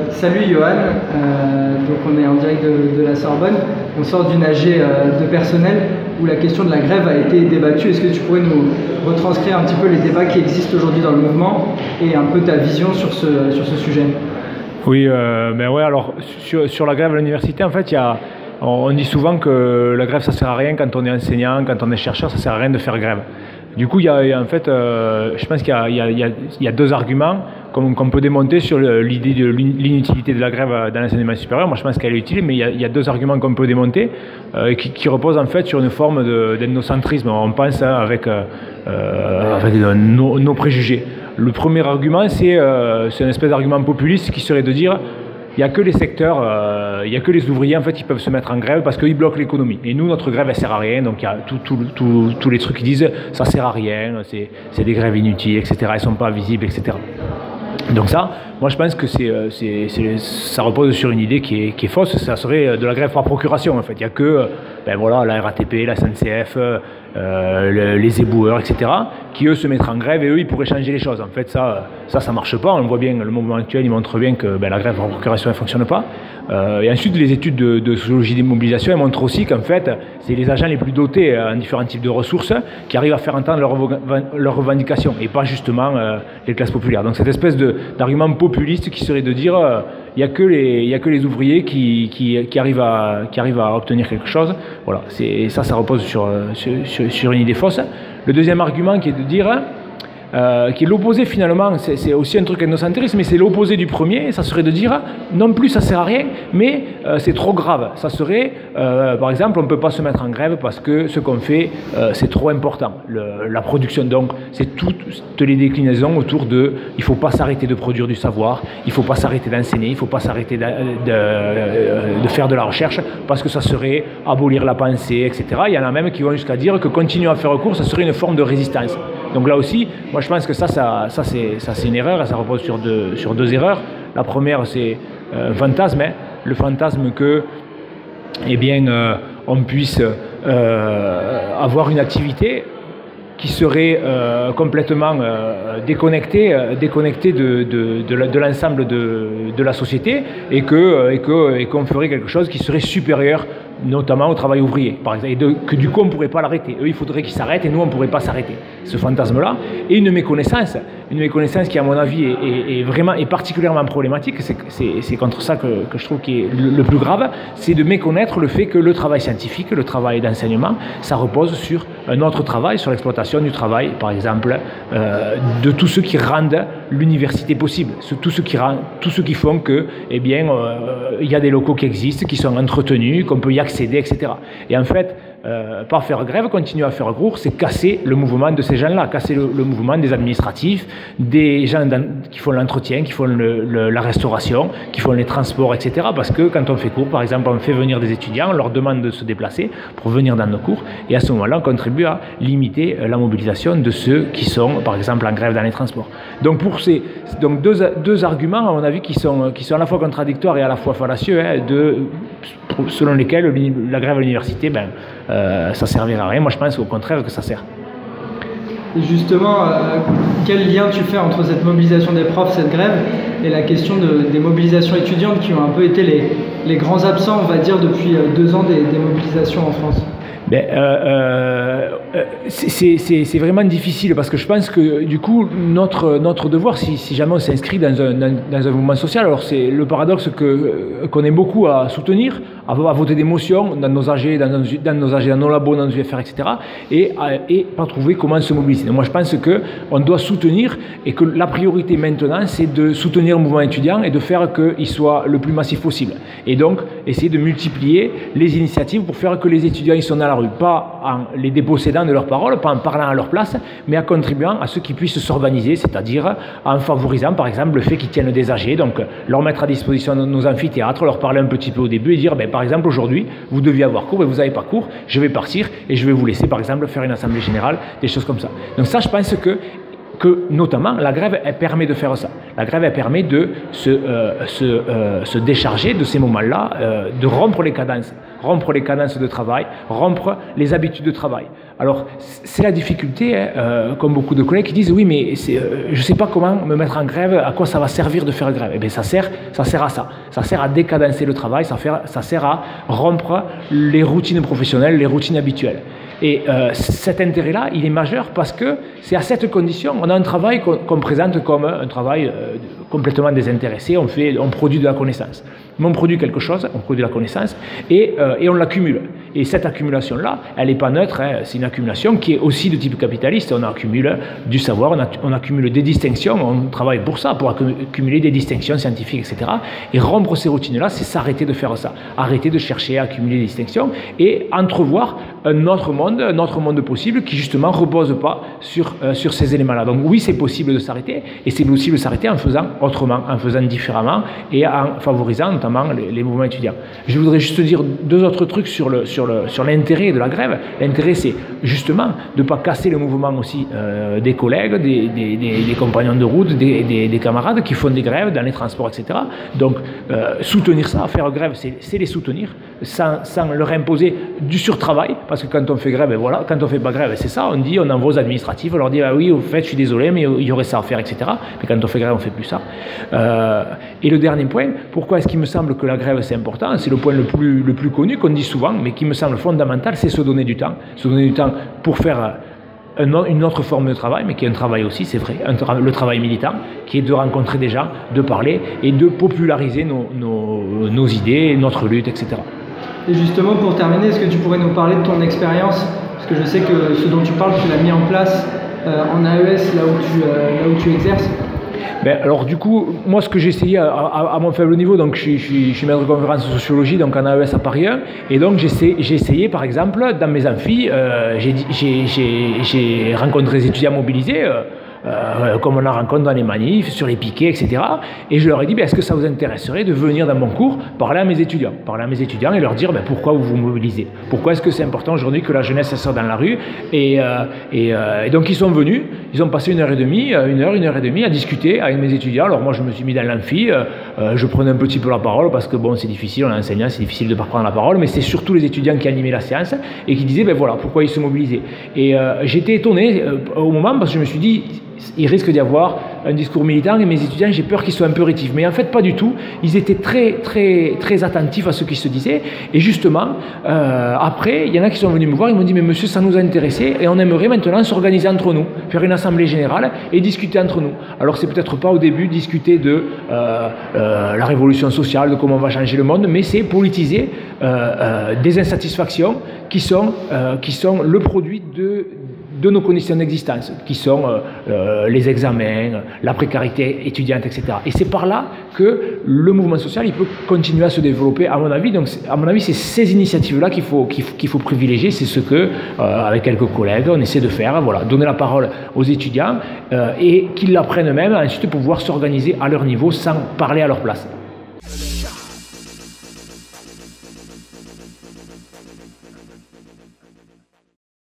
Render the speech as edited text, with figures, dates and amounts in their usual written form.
Salut Johan, donc on est en direct de la Sorbonne, on sort d'une AG de personnel où la question de la grève a été débattue. Est-ce que tu pourrais nous retranscrire un petit peu les débats qui existent aujourd'hui dans le mouvement et un peu ta vision sur ce sujet? Oui, ben ouais, alors sur la grève à l'université, en fait, on dit souvent que la grève ça sert à rien quand on est enseignant, quand on est chercheur, ça sert à rien de faire grève. Du coup, en fait, je pense qu'il y a deux arguments qu'on peut démonter sur l'idée de l'inutilité de la grève dans l'enseignement supérieur. Moi, je pense qu'elle est utile, mais il y a deux arguments qu'on peut démonter qui reposent en fait sur une forme d'ethnocentrisme. On pense avec nos préjugés. Le premier argument, c'est une espèce d'argument populiste qui serait de dire il n'y a que les secteurs, il n'y a que les ouvriers en fait qui peuvent se mettre en grève parce qu'ils bloquent l'économie. Et nous, notre grève, elle sert à rien. Donc il y a tous les trucs qui disent ça sert à rien, c'est des grèves inutiles, etc. Elles ne sont pas visibles, etc. Donc ça, moi je pense que ça repose sur une idée qui est fausse. Ça serait de la grève par procuration en fait. Il n'y a que la RATP, la SNCF, les éboueurs, etc. qui eux se mettraient en grève et eux ils pourraient changer les choses. En fait ça marche pas. On le voit bien, le mouvement actuel il montre bien que la grève par procuration elle fonctionne pas. Et ensuite les études de sociologie des mobilisations elles montrent aussi qu'en fait c'est les agents les plus dotés en différents types de ressources qui arrivent à faire entendre leurs revendications et pas justement les classes populaires. Donc cette espèce d'argument populiste qui serait de dire il n'y a que les ouvriers qui arrivent à obtenir quelque chose. Voilà, ça repose sur une idée fausse. Le deuxième argument qui est de dire qui est l'opposé finalement, c'est aussi un truc ethnocentrisme, mais c'est l'opposé du premier, ça serait de dire non plus ça sert à rien, mais c'est trop grave. Ça serait, par exemple, on ne peut pas se mettre en grève parce que ce qu'on fait, c'est trop important. La production, donc, c'est toutes les déclinaisons autour de il ne faut pas s'arrêter de produire du savoir, il ne faut pas s'arrêter d'enseigner, il ne faut pas s'arrêter de faire de la recherche parce que ça serait abolir la pensée, etc. Il y en a même qui vont jusqu'à dire que continuer à faire recours, ça serait une forme de résistance. Donc là aussi, moi je pense que ça c'est une erreur, et ça repose sur deux erreurs. La première c'est un fantasme, le fantasme que on puisse avoir une activité qui serait complètement déconnectée de l'ensemble de la société et qu'on ferait quelque chose qui serait supérieur notamment au travail ouvrier, par exemple, et que du coup on ne pourrait pas l'arrêter. Eux, il faudrait qu'ils s'arrêtent et nous, on ne pourrait pas s'arrêter. Ce fantasme-là, et une méconnaissance qui, à mon avis, est particulièrement problématique, c'est contre ça que je trouve qui est le plus grave, c'est de méconnaître le fait que le travail scientifique, le travail d'enseignement, ça repose sur un autre travail, sur l'exploitation du travail, par exemple, de tous ceux qui rendent l'université possible, tous ceux qui font que, il y a des locaux qui existent, qui sont entretenus, qu'on peut y accéder, etc. Et en fait, pas faire grève, continuer à faire recours, c'est casser le mouvement de ces gens-là, casser le mouvement des administratifs, des gens qui font l'entretien, qui font la restauration, qui font les transports, etc. Parce que quand on fait cours, par exemple, on fait venir des étudiants, on leur demande de se déplacer pour venir dans nos cours, et à ce moment-là, on contribue à limiter la mobilisation de ceux qui sont, par exemple, en grève dans les transports. Donc, deux arguments, à mon avis, qui sont à la fois contradictoires et à la fois fallacieux, selon lesquels la grève à l'université, ça ne servira à rien. Moi, je pense au contraire que ça sert. Et justement, quel lien tu fais entre cette mobilisation des profs, cette grève, et la question des mobilisations étudiantes qui ont un peu été les grands absents, on va dire, depuis 2 ans des mobilisations en France? C'est vraiment difficile parce que je pense que du coup notre devoir si jamais on s'inscrit dans un mouvement social, alors c'est le paradoxe qu'on est beaucoup à soutenir, à voter des motions dans nos AG, dans nos labos, dans nos UFR, etc. et pas trouver comment se mobiliser. Donc moi je pense qu'on doit soutenir et que la priorité maintenant c'est de soutenir le mouvement étudiant et de faire qu'il soit le plus massif possible. Et donc essayer de multiplier les initiatives pour faire que les étudiants ils sont dans la rue, pas en les dépossédant de leurs paroles, pas en parlant à leur place, mais en contribuant à ce qu'ils puissent s'organiser, c'est-à-dire en favorisant par exemple le fait qu'ils tiennent des AG, donc leur mettre à disposition nos amphithéâtres, leur parler un petit peu au début et dire par exemple aujourd'hui vous deviez avoir cours, vous n'avez pas cours, je vais partir et je vais vous laisser par exemple faire une assemblée générale, des choses comme ça. Donc ça je pense que notamment la grève elle permet de faire ça. La grève elle permet de se décharger de ces moments-là, de rompre les cadences. rompre les cadences de travail, rompre les habitudes de travail. Alors, c'est la difficulté, comme beaucoup de collègues qui disent « oui, mais je ne sais pas comment me mettre en grève, à quoi ça va servir de faire grève ?» Eh bien, ça sert à ça. Ça sert à décadencer le travail, ça sert à rompre les routines professionnelles, les routines habituelles. Et cet intérêt-là, il est majeur parce que c'est à cette condition, on a un travail qu'on présente comme un travail complètement désintéressé, on produit de la connaissance. Mais on produit quelque chose, on produit de la connaissance et on l'accumule. Et cette accumulation-là, elle n'est pas neutre, hein, c'est une accumulation qui est aussi de type capitaliste. On accumule du savoir, on accumule des distinctions, on travaille pour ça, pour accumuler des distinctions scientifiques, etc. Et rompre ces routines-là, c'est s'arrêter de faire ça. Arrêter de chercher à accumuler des distinctions et entrevoir un autre monde possible qui justement ne repose pas sur ces éléments-là. Donc oui, c'est possible de s'arrêter et c'est possible de s'arrêter en faisant autrement, en faisant différemment et en favorisant notamment les mouvements étudiants. Je voudrais juste dire deux autres trucs sur l'intérêt de la grève. L'intérêt, c'est justement de ne pas casser le mouvement aussi des collègues, des compagnons de route, des camarades qui font des grèves dans les transports, etc. Donc, soutenir ça, faire grève, c'est les soutenir sans leur imposer du surtravail, parce que quand on fait grève, voilà, quand on fait pas grève, c'est ça, on envoie aux administratifs, on leur dit ah oui, au fait, je suis désolé, mais il y aurait ça à faire, etc. Mais quand on fait grève, on fait plus ça. Et le dernier point, pourquoi est-ce qu'il me semble que la grève c'est important? C'est le point le plus connu qu'on dit souvent, mais qui me semble fondamental, c'est se donner du temps. Se donner du temps pour faire une autre forme de travail, mais qui est un travail aussi, c'est vrai, le travail militant, qui est de rencontrer des gens, de parler et de populariser nos idées, notre lutte, etc. Et justement, pour terminer, est-ce que tu pourrais nous parler de ton expérience? Parce que je sais que ce dont tu parles, tu l'as mis en place en AES, là où tu exerces. Ben, alors du coup, moi ce que j'ai essayé à mon faible niveau, donc je suis maître de conférence de sociologie donc en AES à Paris 1, et donc j'ai essayé par exemple dans mes amphis, j'ai rencontré des étudiants mobilisés, comme on en rencontre dans les manifs, sur les piquets, etc. Et je leur ai dit, est-ce que ça vous intéresserait de venir dans mon cours parler à mes étudiants et leur dire pourquoi vous vous mobilisez, pourquoi est-ce que c'est important aujourd'hui que la jeunesse sorte dans la rue. Et donc ils sont venus, ils ont passé une heure et demie à discuter avec mes étudiants. Alors moi je me suis mis dans l'amphi, je prenais un petit peu la parole parce que bon c'est difficile, on est enseignant, c'est difficile de ne pas prendre la parole, mais c'est surtout les étudiants qui animaient la séance et qui disaient voilà pourquoi ils se mobilisaient. Et j'étais étonné au moment parce que je me suis dit il risque d'y avoir un discours militant et mes étudiants, j'ai peur qu'ils soient un peu rétifs. Mais en fait, pas du tout. Ils étaient très attentifs à ce qui se disait. Et justement, après, il y en a qui sont venus me voir, ils m'ont dit « Mais monsieur, ça nous a intéressés et on aimerait maintenant s'organiser entre nous, faire une assemblée générale et discuter entre nous. » Alors, c'est peut-être pas au début discuter de la révolution sociale, de comment on va changer le monde, mais c'est politiser des insatisfactions qui sont le produit de nos conditions d'existence, qui sont les examens, la précarité étudiante, etc. Et c'est par là que le mouvement social il peut continuer à se développer, à mon avis. Donc, à mon avis, c'est ces initiatives-là qu'il faut privilégier. C'est ce que, avec quelques collègues, on essaie de faire. Voilà, donner la parole aux étudiants et qu'ils l'apprennent eux-mêmes, ensuite pouvoir s'organiser à leur niveau sans parler à leur place.